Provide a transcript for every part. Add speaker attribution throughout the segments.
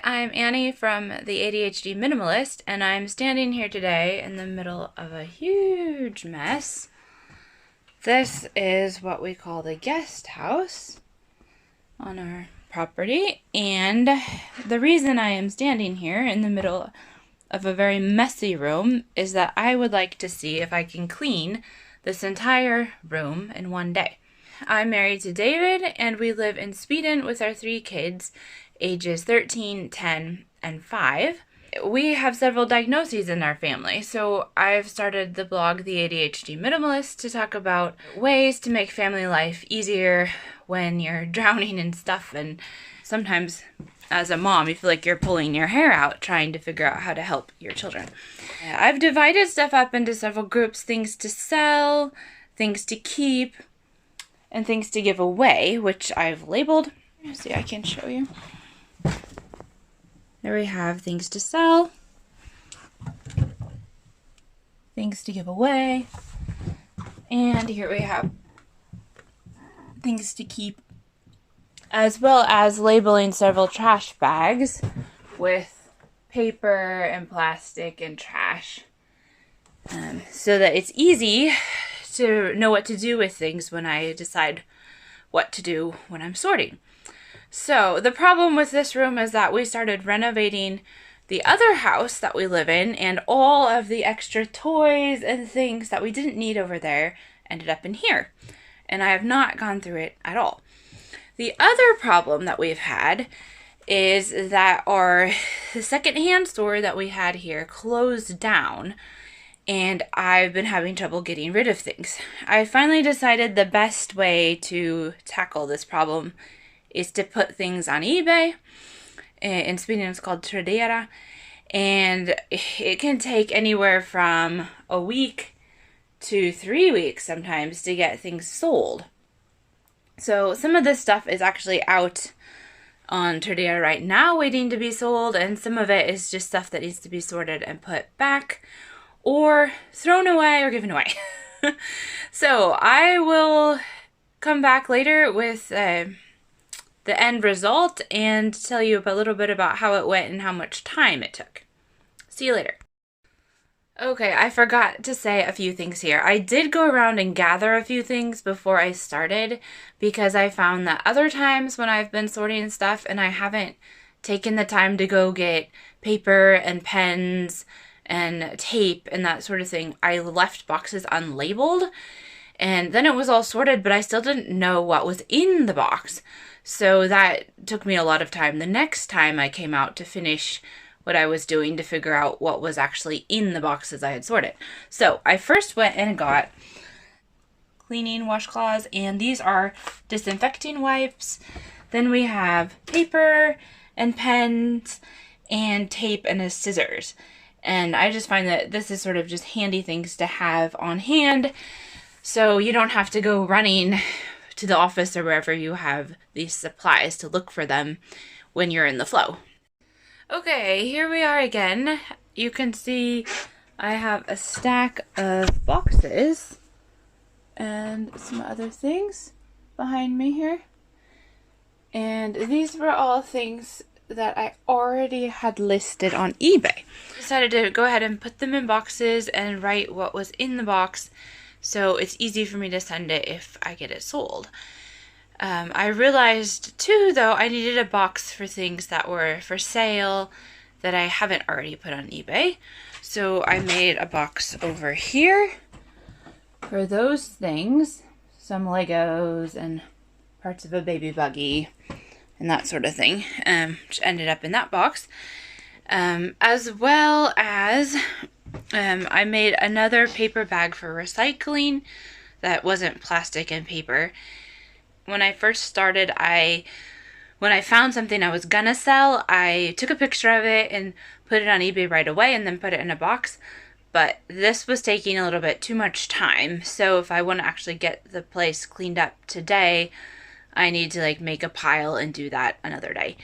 Speaker 1: Hi, I'm Annie from the ADHD Minimalist, and I'm standing here today in the middle of a huge mess. This is what we call the guest house on our property, and the reason I am standing here in the middle of a very messy room is that I would like to see if I can clean this entire room in one day. I'm married to David, and we live in Sweden with our 3 kids, ages 13, 10, and 5. We have several diagnoses in our family, so I've started the blog The ADHD Minimalist to talk about ways to make family life easier when you're drowning in stuff, and sometimes as a mom you feel like you're pulling your hair out trying to figure out how to help your children. I've divided stuff up into several groups: things to sell, things to keep, and things to give away, which I've labeled. See, I can show you. There we have things to sell, things to give away, and here we have things to keep, as well as labeling several trash bags with paper and plastic and trash, so that it's easy to know what to do with things when I decide what to do when I'm sorting. So the problem with this room is that we started renovating the other house that we live in, and all of the extra toys and things that we didn't need over there ended up in here, and I have not gone through it at all. The other problem that we've had is that the secondhand store that we had here closed down, and I've been having trouble getting rid of things. I finally decided the best way to tackle this problem is to put things on eBay. In Sweden it's called Tradera, and it can take anywhere from a week to 3 weeks sometimes to get things sold. So some of this stuff is actually out on Tradera right now waiting to be sold, and some of it is just stuff that needs to be sorted and put back or thrown away or given away. So I will come back later with the end result and tell you a little bit about how it went and how much time it took. See you later. Okay, I forgot to say a few things here. I did go around and gather a few things before I started, because I found that other times when I've been sorting stuff and I haven't taken the time to go get paper and pens and tape and that sort of thing, I left boxes unlabeled, and then it was all sorted, but I still didn't know what was in the box. So that took me a lot of time the next time I came out to finish what I was doing to figure out what was actually in the boxes I had sorted. So I first went and got cleaning washcloths, and these are disinfecting wipes. Then we have paper and pens and tape and scissors. And I just find that this is sort of just handy things to have on hand, so you don't have to go running to the office or wherever you have these supplies to look for them when you're in the flow. Okay, here we are again. You can see I have a stack of boxes and some other things behind me here. And these were all things that I already had listed on eBay. Decided to go ahead and put them in boxes and write what was in the box, so it's easy for me to send it if I get it sold. I realized too, though, I needed a box for things that were for sale that I haven't already put on eBay. So I made a box over here for those things, some Legos and parts of a baby buggy and that sort of thing, which ended up in that box. As well as I made another paper bag for recycling that wasn't plastic and paper. When I first started, when I found something I was gonna sell, I took a picture of it and put it on eBay right away and then put it in a box. But this was taking a little bit too much time, so if I want to actually get the place cleaned up today, I need to make a pile and do that another day.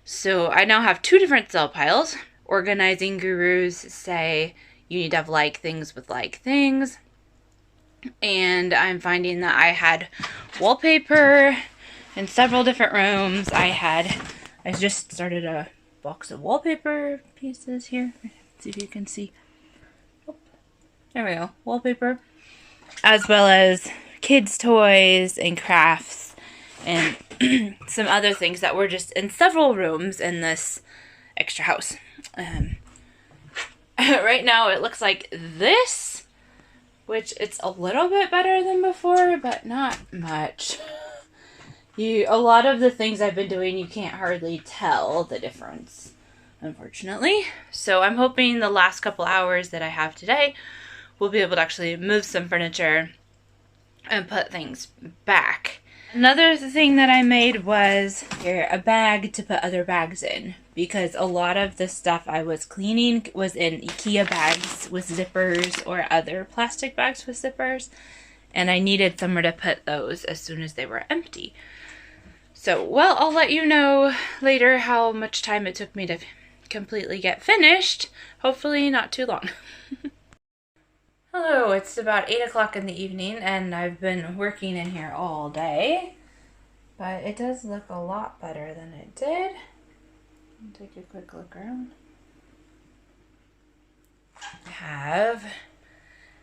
Speaker 1: So I now have 2 different sell piles. Organizing gurus say you need to have like things with like things. And I'm finding that I had wallpaper in several different rooms. I just started a box of wallpaper pieces here. Let's see if you can see. Oh, there we go. Wallpaper. As well as kids' toys and crafts and some other things that were just in several rooms in this extra house. Right now it looks like this, which it's a little bit better than before, but not much. A lot of the things I've been doing, you can't hardly tell the difference, unfortunately. So I'm hoping the last couple hours that I have today, we'll be able to actually move some furniture and put things back. Another thing that I made was here a bag to put other bags in, because a lot of the stuff I was cleaning was in IKEA bags with zippers or other plastic bags with zippers, and I needed somewhere to put those as soon as they were empty. So, well, I'll let you know later how much time it took me to completely get finished. Hopefully not too long. Hello, it's about 8 o'clock in the evening and I've been working in here all day, but it does look a lot better than it did. I'll take a quick look around. I have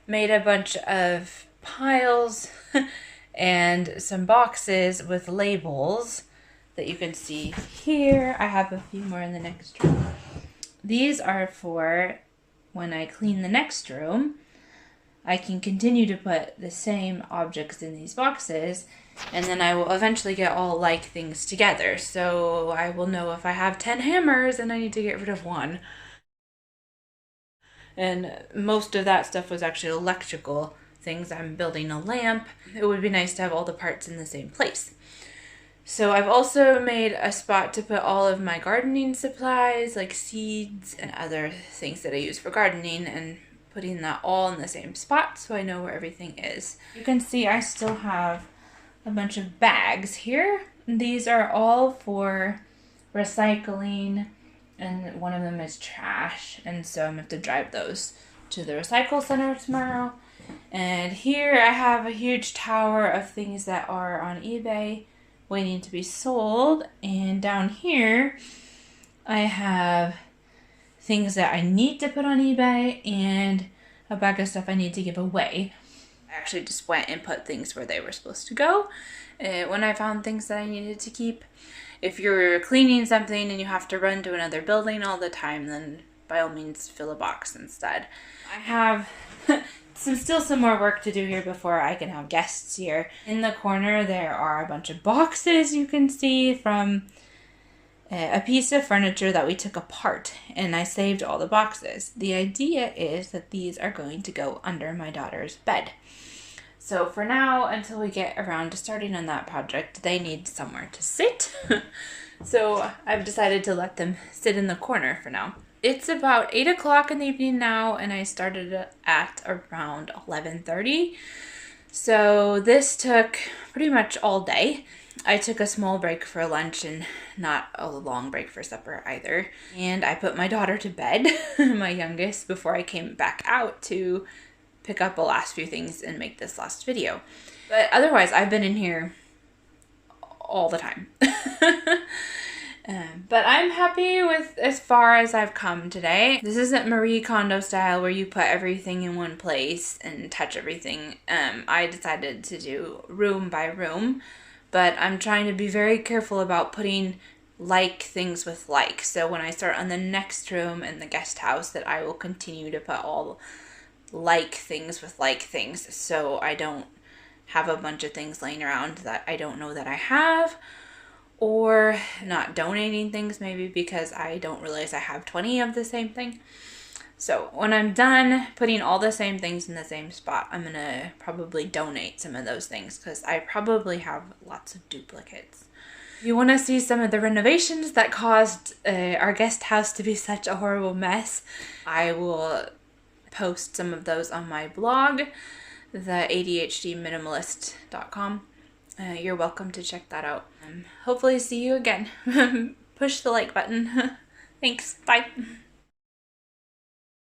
Speaker 1: made a bunch of piles and some boxes with labels that you can see here. I have a few more in the next room. These are for when I clean the next room. I can continue to put the same objects in these boxes, and then I will eventually get all like things together. So I will know if I have 10 hammers and I need to get rid of one. And most of that stuff was actually electrical things. I'm building a lamp. It would be nice to have all the parts in the same place. So I've also made a spot to put all of my gardening supplies, like seeds and other things that I use for gardening, and putting that all in the same spot so I know where everything is. You can see I still have a bunch of bags here. These are all for recycling, and one of them is trash, and so I'm going to have to drive those to the recycle center tomorrow. And here I have a huge tower of things that are on eBay waiting to be sold, and down here I have things that I need to put on eBay and a bag of stuff I need to give away. I actually just went and put things where they were supposed to go when I found things that I needed to keep. If you're cleaning something and you have to run to another building all the time, then by all means fill a box instead. I have still some more work to do here before I can have guests here. In the corner there are a bunch of boxes you can see from a piece of furniture that we took apart, and I saved all the boxes. The idea is that these are going to go under my daughter's bed. So for now, until we get around to starting on that project, they need somewhere to sit. So I've decided to let them sit in the corner for now. It's about 8 o'clock in the evening now, and I started at around 11:30. So this took pretty much all day. I took a small break for lunch and not a long break for supper either. And I put my daughter to bed, my youngest, before I came back out to pick up the last few things and make this last video. But otherwise, I've been in here all the time. But I'm happy with as far as I've come today. This isn't Marie Kondo style where you put everything in one place and touch everything. I decided to do room by room, but I'm trying to be very careful about putting like things with like. So when I start on the next room in the guest house, that I will continue to put all like things with like things, so I don't have a bunch of things laying around that I don't know that I have, or not donating things maybe because I don't realize I have 20 of the same thing. So when I'm done putting all the same things in the same spot, I'm gonna probably donate some of those things because I probably have lots of duplicates. If you want to see some of the renovations that caused our guest house to be such a horrible mess, I will post some of those on my blog, the ADHDminimalist.com. You're welcome to check that out. Hopefully see you again. Push the like button. Thanks. Bye.